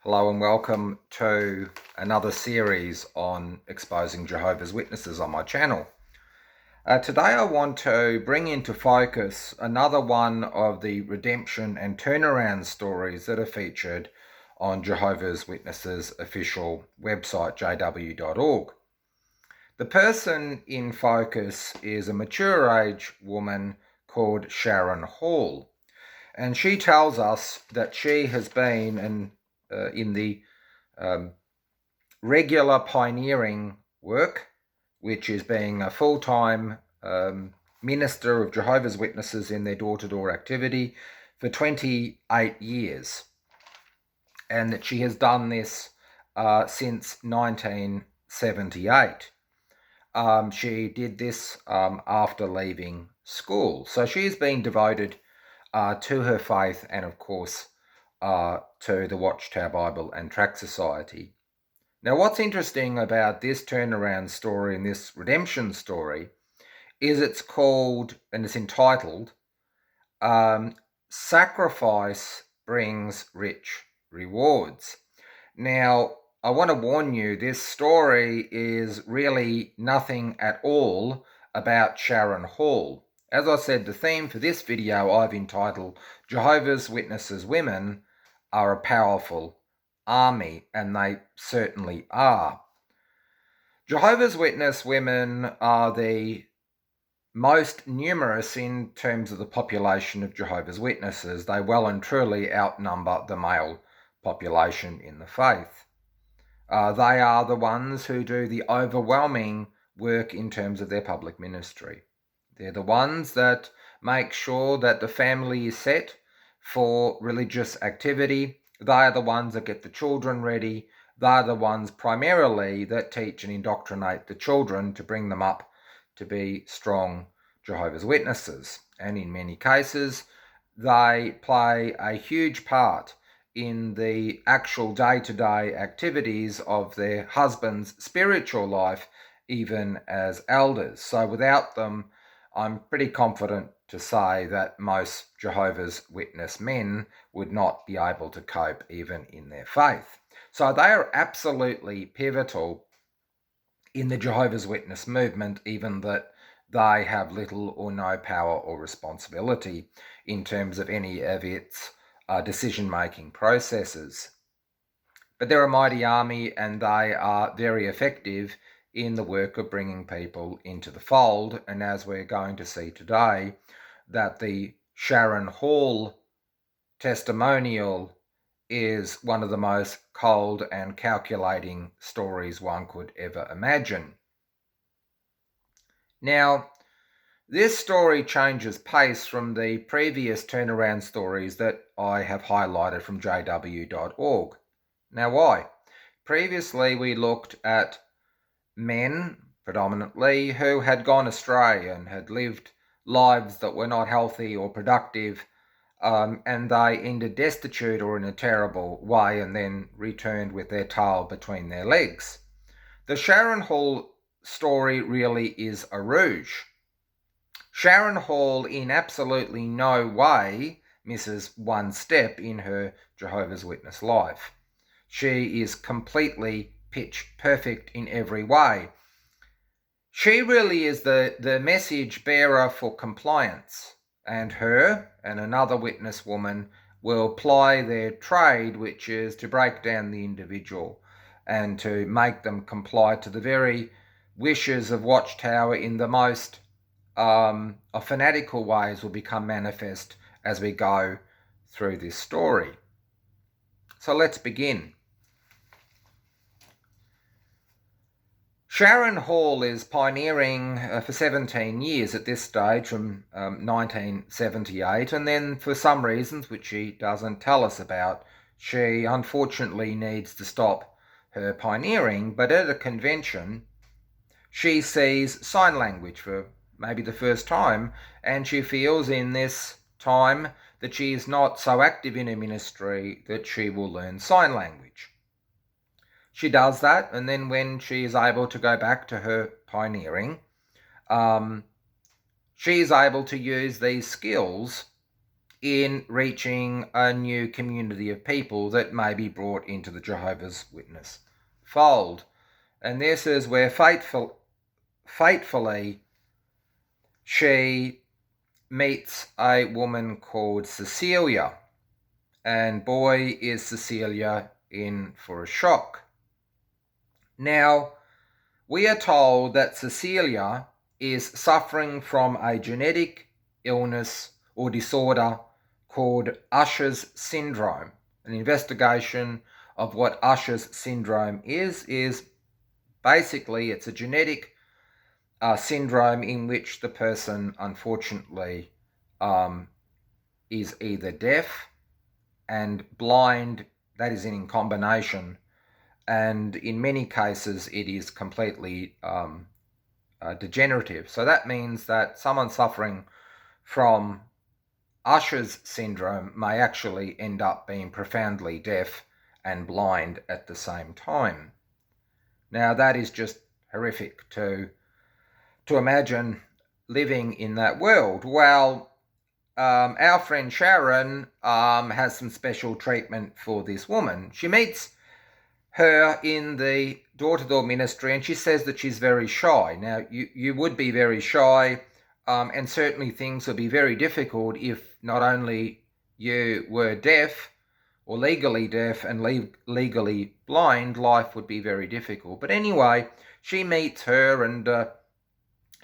Hello and welcome to another series on exposing Jehovah's Witnesses on my channel. Today I want to bring into focus another one of the redemption and turnaround stories that are featured on Jehovah's Witnesses' official website, jw.org. The person in focus is a mature age woman called Sharon Hall, and she tells us that she has been in the regular pioneering work, which is being a full-time minister of Jehovah's Witnesses in their door-to-door activity for 28 years. And that she has done this since 1978. She did this after leaving school. So she's been devoted to her faith and, of course, to the Watchtower Bible and Tract Society. Now, what's interesting about this turnaround story and this redemption story is it's called, and it's entitled, Sacrifice Brings Rich Rewards. Now, I want to warn you, this story is really nothing at all about Sharon Hall. As I said, the theme for this video I've entitled Jehovah's Witnesses Women Are a Powerful Army, and they certainly are. Jehovah's Witness women are the most numerous in terms of the population of Jehovah's Witnesses. They well and truly outnumber the male population in the faith. They are the ones who do the overwhelming work in terms of their public ministry. They're the ones that make sure that the family is set for religious activity. They are the ones that get the children ready. They are the ones primarily that teach and indoctrinate the children to bring them up to be strong Jehovah's Witnesses. And in many cases, they play a huge part in the actual day-to-day activities of their husband's spiritual life, even as elders. So without them, I'm pretty confident to say that most Jehovah's Witness men would not be able to cope even in their faith. So they are absolutely pivotal in the Jehovah's Witness movement, even that they have little or no power or responsibility in terms of any of its decision-making processes. But they're a mighty army, and they are very effective in the work of bringing people into the fold. And as we're going to see today, that the Sharon Hall testimonial is one of the most cold and calculating stories one could ever imagine. Now, this story changes pace from the previous turnaround stories that I have highlighted from jw.org. Now, why? Previously, we looked at men, predominantly, who had gone astray and had lived lives that were not healthy or productive, and they ended destitute or in a terrible way and then returned with their tail between their legs. The Sharon Hall story really is a rouge. Sharon Hall in absolutely no way misses one step in her Jehovah's Witness life. She is completely pitch perfect in every way. She really is the message bearer for compliance, and her and another witness woman will ply their trade, which is to break down the individual and to make them comply to the very wishes of Watchtower in the most of fanatical ways will become manifest as we go through this story. So let's begin. Sharon Hall is pioneering for 17 years at this stage, from 1978, and then for some reasons which she doesn't tell us about, she unfortunately needs to stop her pioneering. But at a convention, she sees sign language for maybe the first time, and she feels in this time that she is not so active in her ministry that she will learn sign language. She does that, and then when she is able to go back to her pioneering, she is able to use these skills in reaching a new community of people that may be brought into the Jehovah's Witness fold. And this is where fatefully she meets a woman called Cecilia. And boy, is Cecilia in for a shock. Now, we are told that Cecilia is suffering from a genetic illness or disorder called Usher's syndrome. An investigation of what Usher's syndrome is basically it's a genetic syndrome in which the person unfortunately is either deaf and blind, that is in combination, and in many cases it is completely degenerative. So that means that someone suffering from Usher's syndrome may actually end up being profoundly deaf and blind at the same time. Now that is just horrific to imagine living in that world. Well, our friend Sharon has some special treatment for this woman. She meets her in the door-to-door ministry and she says that she's very shy. Now, you would be very shy, and certainly things would be very difficult if not only you were deaf or legally deaf and legally blind, life would be very difficult. But anyway, she meets her and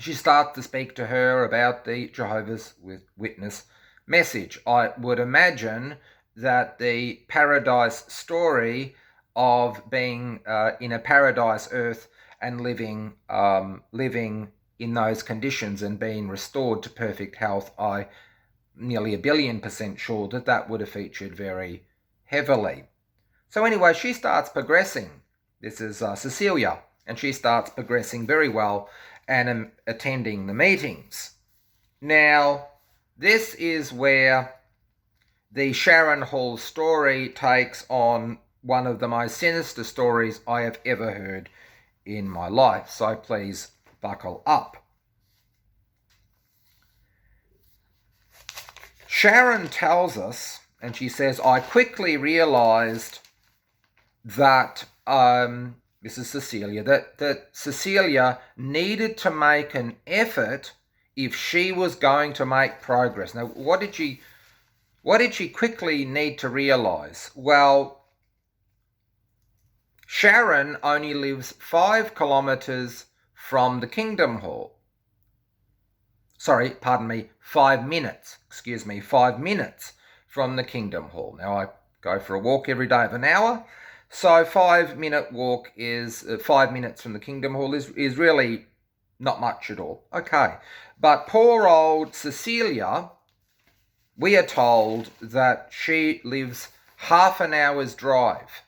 she starts to speak to her about the Jehovah's Witness message. I would imagine that the paradise story of being in a paradise earth and living in those conditions and being restored to perfect health, I nearly 1 billion% sure that would have featured very heavily. So anyway, she starts progressing. This is Cecilia, and she starts progressing very well and attending the meetings. Now, this is where the Sharon Hall story takes on one of the most sinister stories I have ever heard in my life. So please buckle up. Sharon tells us, and she says, I quickly realized that, this is Cecilia, that Cecilia needed to make an effort if she was going to make progress. Now, what did she quickly need to realize? Well, Sharon only lives 5 kilometers from the Kingdom Hall. 5 minutes, 5 minutes from the Kingdom Hall. Now, I go for a walk every day of an hour, so 5-minute walk is 5 minutes from the Kingdom Hall is really not much at all. Okay, but poor old Cecilia, we are told that she lives half an hour's drive.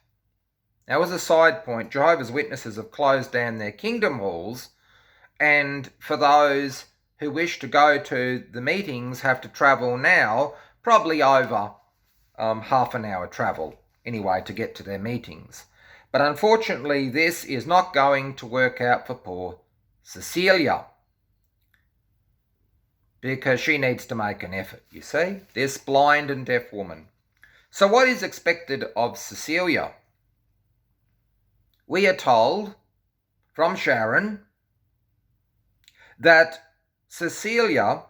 Now, as a side point, Jehovah's Witnesses have closed down their Kingdom Halls, and for those who wish to go to the meetings have to travel now, probably over half an hour travel anyway to get to their meetings. But unfortunately, this is not going to work out for poor Cecilia, because she needs to make an effort, you see, this blind and deaf woman. So what is expected of Cecilia? We are told from Sharon that Cecilia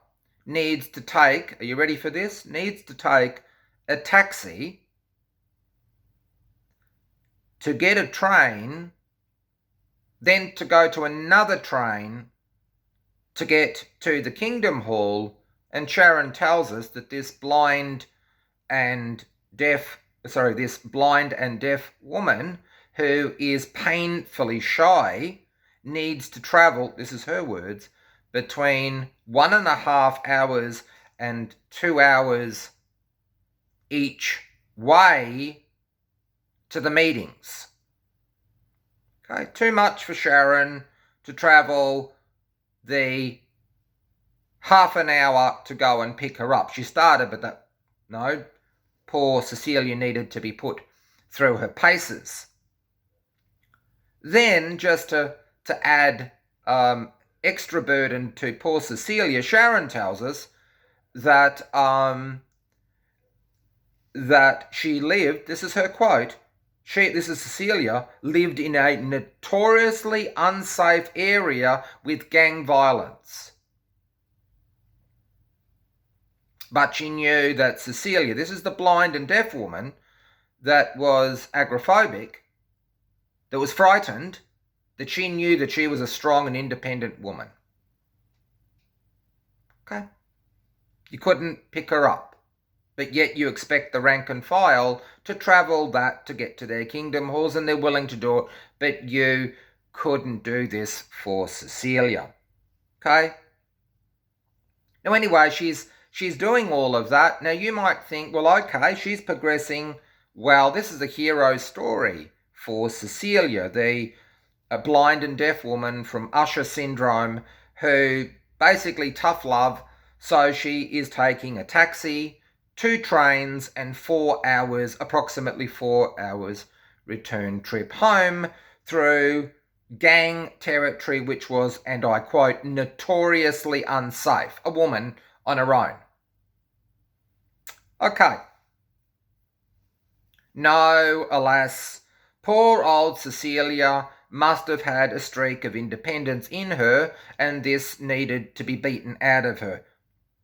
needs to take, are you ready for this? Needs to take a taxi to get a train, then to go to another train to get to the Kingdom Hall. And Sharon tells us that this blind and deaf woman who is painfully shy needs to travel, this is her words, between 1.5 hours and 2 hours each way to the meetings. Okay, too much for Sharon to travel the half an hour to go and pick her up. She started, but no, poor Cecilia needed to be put through her paces. Then, just to add extra burden to poor Cecilia, Sharon tells us that that she lived, this is her quote, this is Cecilia, lived in a notoriously unsafe area with gang violence. But she knew that Cecilia, this is the blind and deaf woman that was agoraphobic, that was frightened, that she knew that she was a strong and independent woman. Okay? You couldn't pick her up, but yet you expect the rank and file to travel that to get to their kingdom halls, and they're willing to do it, but you couldn't do this for Cecilia. Okay? Now anyway, she's doing all of that. Now you might think, well, okay, she's progressing well. This is a hero story for Cecilia, the blind and deaf woman from Usher syndrome who basically tough love. So she is taking a taxi, 2 trains and 4 hours, approximately 4 hours return trip home through gang territory, which was, and I quote, notoriously unsafe. A woman on her own. Okay. No, alas, poor old Cecilia must have had a streak of independence in her, and this needed to be beaten out of her.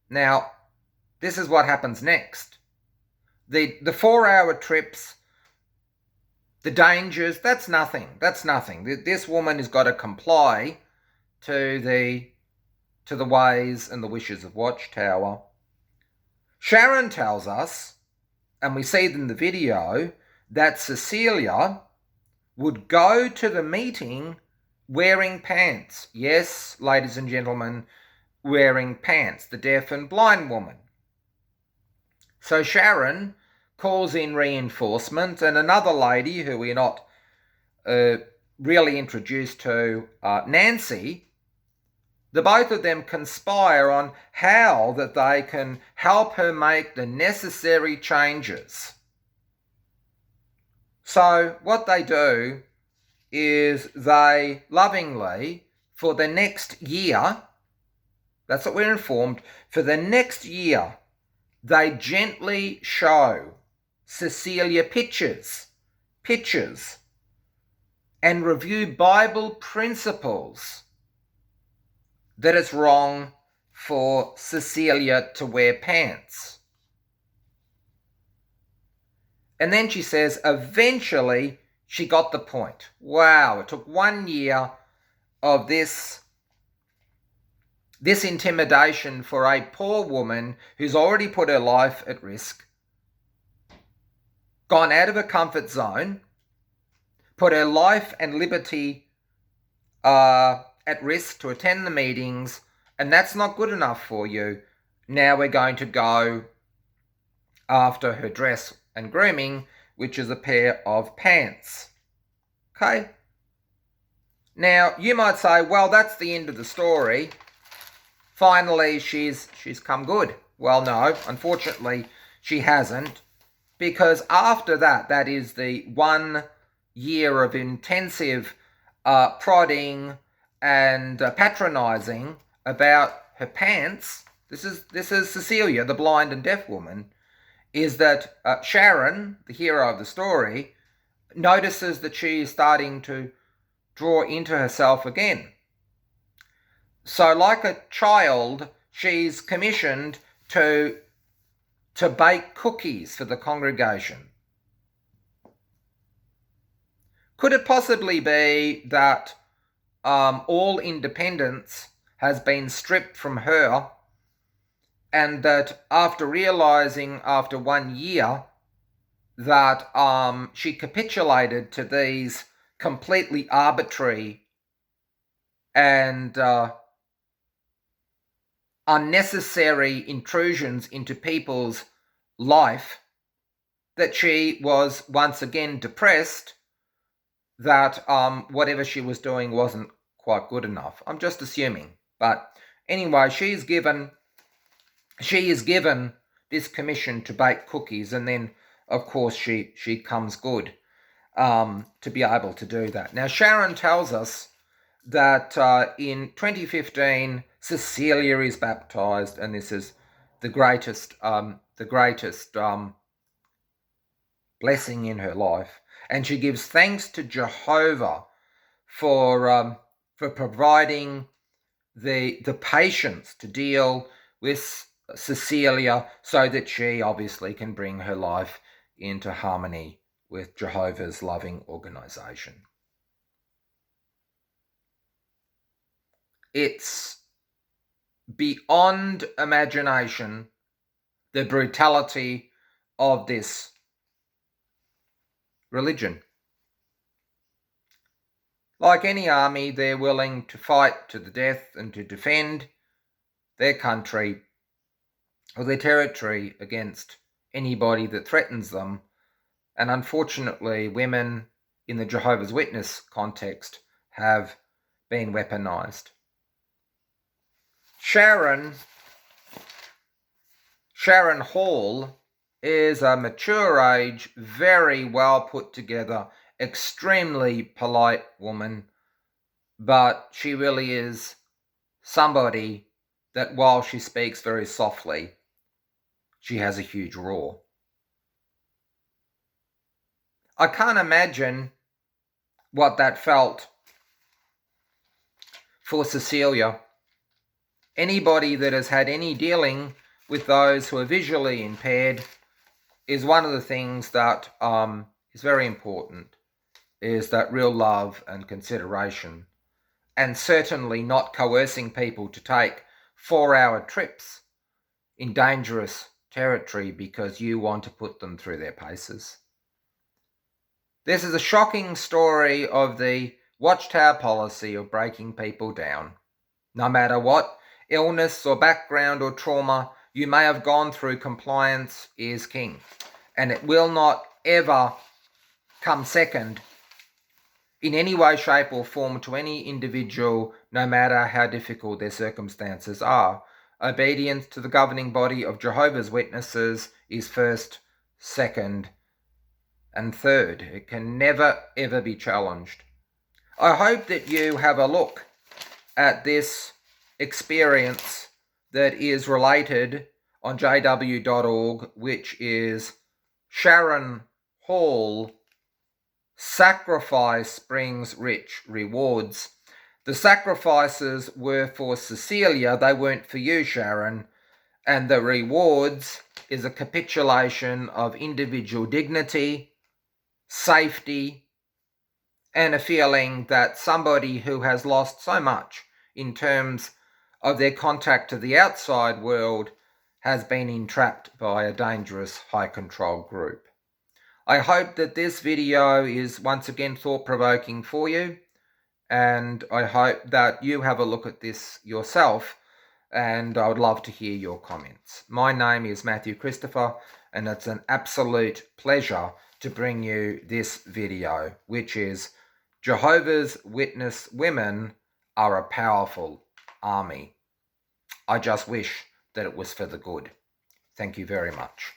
Now, this is what happens next. The 4-hour trips, the dangers, that's nothing. That's nothing. This woman has got to comply to the ways and the wishes of Watchtower. Sharon tells us, and we see it in the video, that Cecilia would go to the meeting wearing pants. Yes, ladies and gentlemen, wearing pants, the deaf and blind woman. So Sharon calls in reinforcement, and another lady who we're not really introduced to, Nancy, the both of them conspire on how that they can help her make the necessary changes. So what they do is they lovingly, for the next year, that's what we're informed, for the next year, they gently show Cecilia pictures, and review Bible principles that it's wrong for Cecilia to wear pants. And then she says, eventually, she got the point. Wow, it took 1 year of this intimidation for a poor woman who's already put her life at risk, gone out of her comfort zone, put her life and liberty at risk to attend the meetings, and that's not good enough for you. Now we're going to go after her dress and grooming, which is a pair of pants. Okay? Now, you might say, well, that's the end of the story. Finally, she's come good. Well, no, unfortunately, she hasn't. Because after that, that is the 1 year of intensive prodding and patronising about her pants. This is Cecilia, the blind and deaf woman, is that Sharon, the hero of the story, notices that she is starting to draw into herself again. So like a child, she's commissioned to bake cookies for the congregation. Could it possibly be that all independence has been stripped from her, and that after realising after 1 year that she capitulated to these completely arbitrary and unnecessary intrusions into people's life, that she was once again depressed, that whatever she was doing wasn't quite good enough. I'm just assuming. But anyway, she is given this commission to bake cookies, and then of course she comes good to be able to do that. Now Sharon tells us that in 2015 Cecilia is baptized, and this is the greatest blessing in her life, and she gives thanks to Jehovah for providing the patience to deal with Cecilia so that she obviously can bring her life into harmony with Jehovah's loving organization. It's beyond imagination the brutality of this religion. Like any army, they're willing to fight to the death and to defend their country or their territory against anybody that threatens them. And unfortunately, women in the Jehovah's Witness context have been weaponized. Sharon Hall is a mature age, very well put together, extremely polite woman, but she really is somebody that while she speaks very softly, she has a huge roar. I can't imagine what that felt for Cecilia. Anybody that has had any dealing with those who are visually impaired is one of the things that is very important, is that real love and consideration, and certainly not coercing people to take 4-hour trips in dangerous territory because you want to put them through their paces. This is a shocking story of the watchtower policy of breaking people down. No matter what illness or background or trauma you may have gone through, compliance is king. And it will not ever come second in any way, shape or form to any individual, no matter how difficult their circumstances are. Obedience to the governing body of Jehovah's Witnesses is first, second, and third. It can never, ever be challenged. I hope that you have a look at this experience that is related on jw.org, which is Sharon Hall, Sacrifice Brings Rich Rewards. The sacrifices were for Cecilia, they weren't for you, Sharon, and the rewards is a capitulation of individual dignity, safety, and a feeling that somebody who has lost so much in terms of their contact to the outside world has been entrapped by a dangerous high control group. I hope that this video is once again thought-provoking for you, and I hope that you have a look at this yourself, and I would love to hear your comments. My name is Matthew Christopher, and it's an absolute pleasure to bring you this video, which is Jehovah's Witness women are a powerful army. I just wish that it was for the good. Thank you very much.